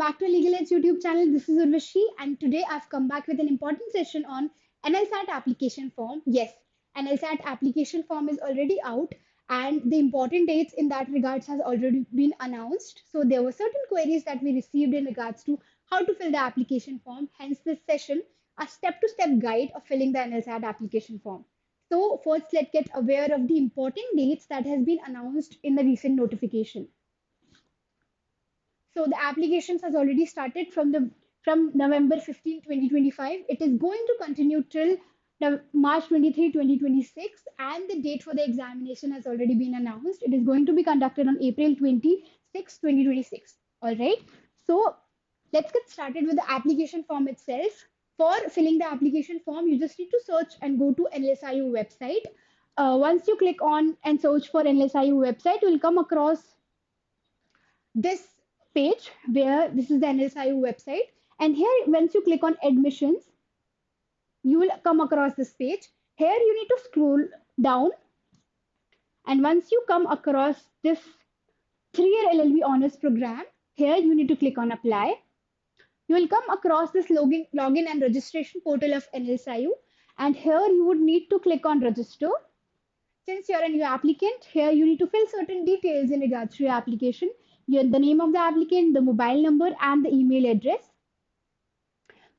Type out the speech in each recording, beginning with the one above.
back to LegalEdge YouTube channel. This is Urvashi, and today I've come back with an important session on NLSAT application form. Yes, NLSAT application form is already out, and the important dates in that regards has already been announced. So there were certain queries that we received in regards to how to fill the application form. Hence, this session, a step-to-step guide of filling the NLSAT application form. So first, let's get aware of the important dates that has been announced in the recent notification. So the applications has already started from November 15, 2025. It is going to continue till March 23, 2026, and the date for the examination has already been announced. It is going to be conducted on April 26, 2026. All right. So let's get started with the application form itself. For filling the application form, you just need to search and go to NLSIU website. Once you click on and search for NLSIU website, you will come across this page where this is the NLSIU website, and here once you click on admissions, you will come across this page. Here you need to scroll down, and once you come across this 3-year LLB honors program, here you need to click on apply. You will come across this login and registration portal of NLSIU, and here you would need to click on register. Since you're a new applicant, here you need to fill certain details in regards to your application. The name of the applicant, the mobile number, and the email address.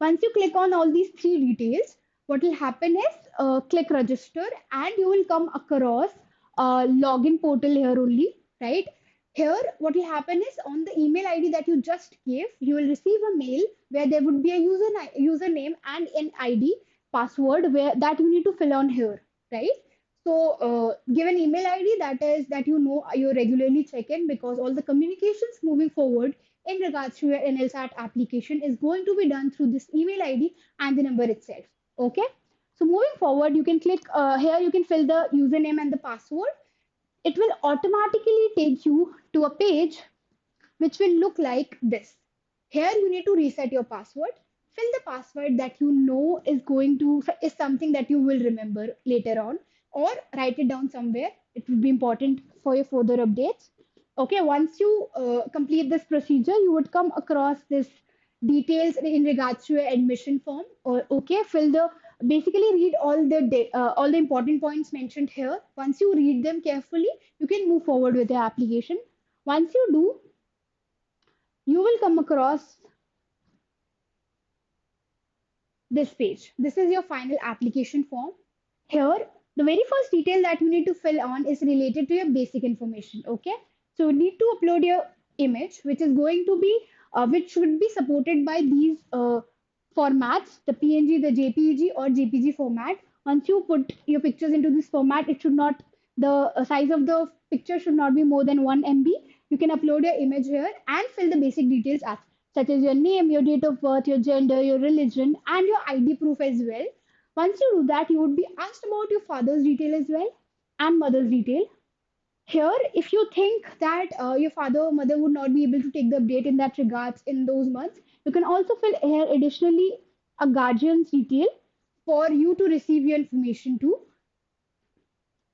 Once you click on all these three details, what will happen is click register, and you will come across a login portal here only, right? Here, what will happen is on the email ID that you just gave, you will receive a mail where there would be a username and an ID password that you need to fill on here, right? So give an email ID that you regularly check in, because all the communications moving forward in regards to your NLSAT application is going to be done through this email ID and the number itself. Okay. So moving forward, you can click here. You can fill the username and the password. It will automatically take you to a page which will look like this. Here you need to reset your password. Fill the password that you know is something that you will remember later on, or write it down somewhere. It will be important for your further updates. Okay, once you complete this procedure, you would come across this details in regards to your admission form. Or okay, basically read all the important points mentioned here. Once you read them carefully, you can move forward with your application. Once you do, you will come across this page. This is your final application form. Here, the very first detail that you need to fill on is related to your basic information. Okay, so you need to upload your image, which should be supported by these formats: the PNG, the JPEG, or JPG format. Once you put your pictures into this format, the size of the picture should not be more than 1 MB. You can upload your image here and fill the basic details such as your name, your date of birth, your gender, your religion, and your ID proof as well. Once you do that, you would be asked about your father's detail as well and mother's detail. Here, if you think that your father or mother would not be able to take the update in that regards in those months, you can also fill here additionally a guardian's detail for you to receive your information too.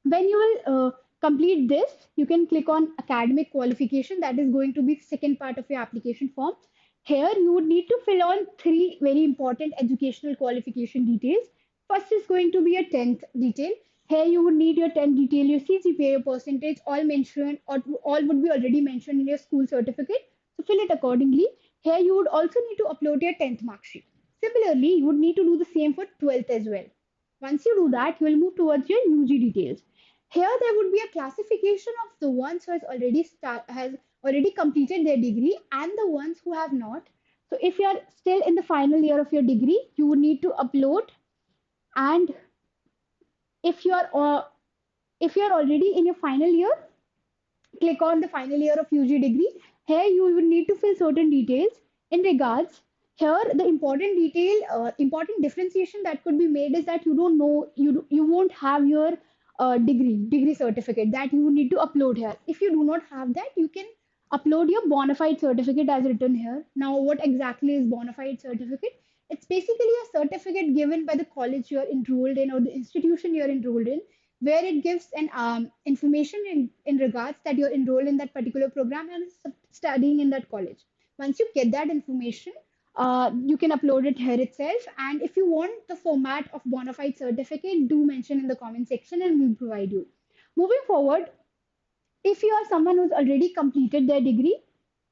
When you will complete this, you can click on academic qualification. That is going to be the second part of your application form. Here, you would need to fill on 3 very important educational qualification details. First is going to be your 10th detail. Here you would need your 10th detail, your CGPA, your percentage, all would be already mentioned in your school certificate. So fill it accordingly. Here you would also need to upload your 10th mark sheet. Similarly, you would need to do the same for 12th as well. Once you do that, you will move towards your UG details. Here there would be a classification of the ones who has already completed their degree and the ones who have not. So if you are still in the final year of your degree, you would need to upload. And if you are already in your final year, click on the final year of UG degree. Here you will need to fill certain details in regards. Here the important differentiation that could be made is that you won't have your degree certificate that you need to upload here. If you do not have that, you can upload your bona fide certificate as written here. Now, what exactly is bona fide certificate? It's basically a certificate given by the college you're enrolled in or the institution you're enrolled in, where it gives an information in regards that you're enrolled in that particular program and studying in that college. Once you get that information, you can upload it here itself. And if you want the format of bona fide certificate, do mention in the comment section and we'll provide you. Moving forward, if you are someone who's already completed their degree,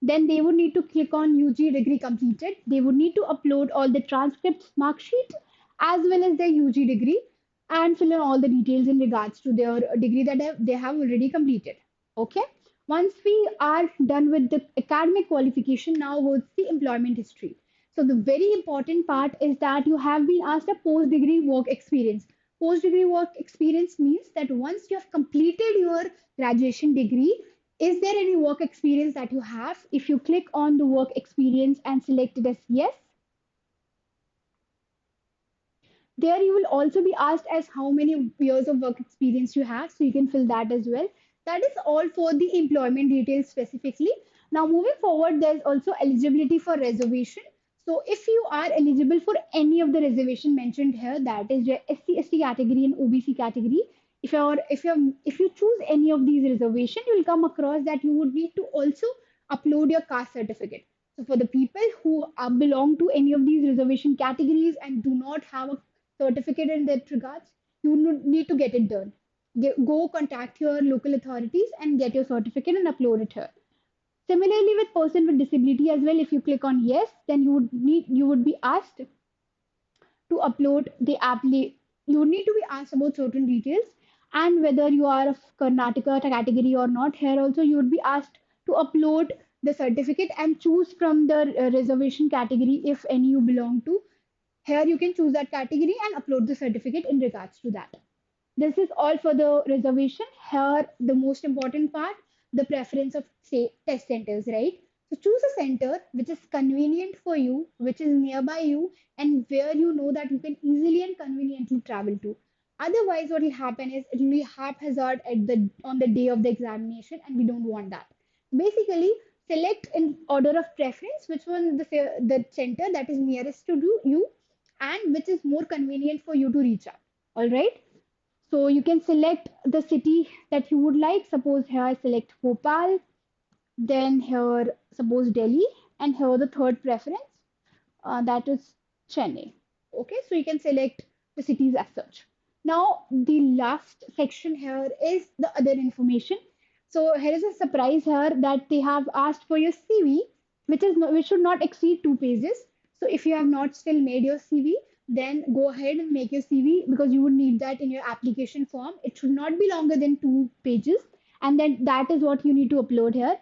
then they would need to click on UG degree completed. They would need to upload all the transcripts, mark sheet, as well as their UG degree, and fill in all the details in regards to their degree that they have already completed. Okay. Once we are done with the academic qualification, now what's the employment history? So the very important part is that you have been asked a post-degree work experience. Post-degree work experience means that once you have completed your graduation degree, is there any work experience that you have? If you click on the work experience and select it as yes, there you will also be asked as how many years of work experience you have, so you can fill that as well. That is all for the employment details specifically. Now moving forward, there's also eligibility for reservation. So if you are eligible for any of the reservation mentioned here, that is your SC/ST category and OBC category, if you choose any of these reservation, you will come across that you would need to also upload your caste certificate. So for the people who belong to any of these reservation categories and do not have a certificate in that regards, you need to get it done. Go contact your local authorities and get your certificate and upload it here. Similarly, with person with disability as well, if you click on yes, then you would be asked to upload the you would need to be asked about certain details and whether you are of Karnataka category or not. Here also you would be asked to upload the certificate and choose from the reservation category if any you belong to. Here you can choose that category and upload the certificate in regards to that. This is all for the reservation. Here, the most important part, the preference of say test centers, right? So choose a center which is convenient for you, which is nearby you, and where you know that you can easily and conveniently travel to. Otherwise, what will happen is it will be haphazard at the on the day of the examination, and we don't want that. Basically, select in order of preference which one the center that is nearest to you and which is more convenient for you to reach out. All right. So you can select the city that you would like. Suppose here I select Bhopal, then here suppose Delhi, and here the third preference that is Chennai. Okay, so you can select the cities as such. Now the last section here is the other information. So here is a surprise here that they have asked for your CV, which should not exceed 2 pages. So if you have not still made your CV, then go ahead and make your CV because you would need that in your application form. It should not be longer than 2 pages, and then that is what you need to upload here.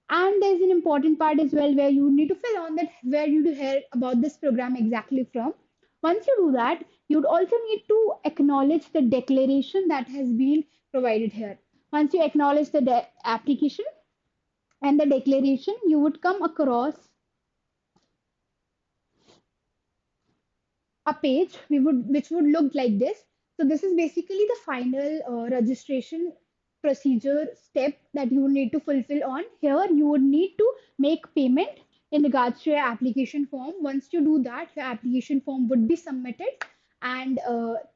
And there's an important part as well where you need to fill on that where you hear about this program exactly from. Once you do that, you'd also need to acknowledge the declaration that has been provided here. Once you acknowledge the application and the declaration, you would come across a page which would look like this. So this is basically the final registration procedure step that you would need to fulfill on. Here you would need to make payment in regards to your application form. Once you do that, your application form would be submitted, and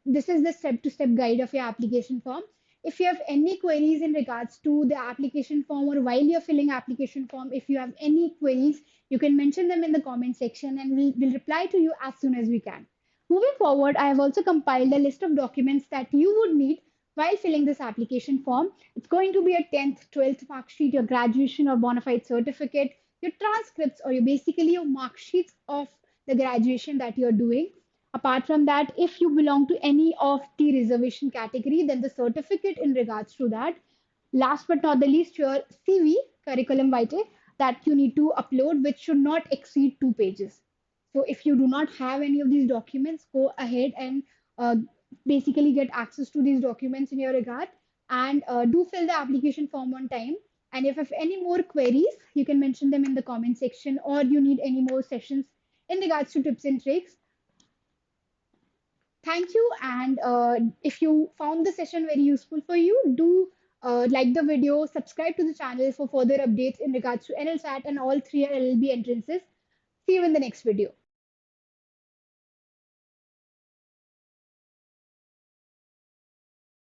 this is the step-to-step guide of your application form. If you have any queries in regards to the application form or while you're filling application form, if you have any queries, you can mention them in the comment section and we'll reply to you as soon as we can. Moving forward, I have also compiled a list of documents that you would need while filling this application form. It's going to be a 10th, 12th mark sheet, your graduation or bona fide certificate, your transcripts, or your basically your mark sheets of the graduation that you're doing. Apart from that, if you belong to any of the reservation category, then the certificate in regards to that. Last but not the least, your CV, curriculum vitae, that you need to upload, which should not exceed 2 pages. So if you do not have any of these documents, go ahead and basically get access to these documents in your regard and do fill the application form on time. And if you have any more queries, you can mention them in the comment section or you need any more sessions in regards to tips and tricks. Thank you. And if you found the session very useful for you, do like the video, subscribe to the channel for further updates in regards to NLSAT and all three LLB entrances. See you in the next video.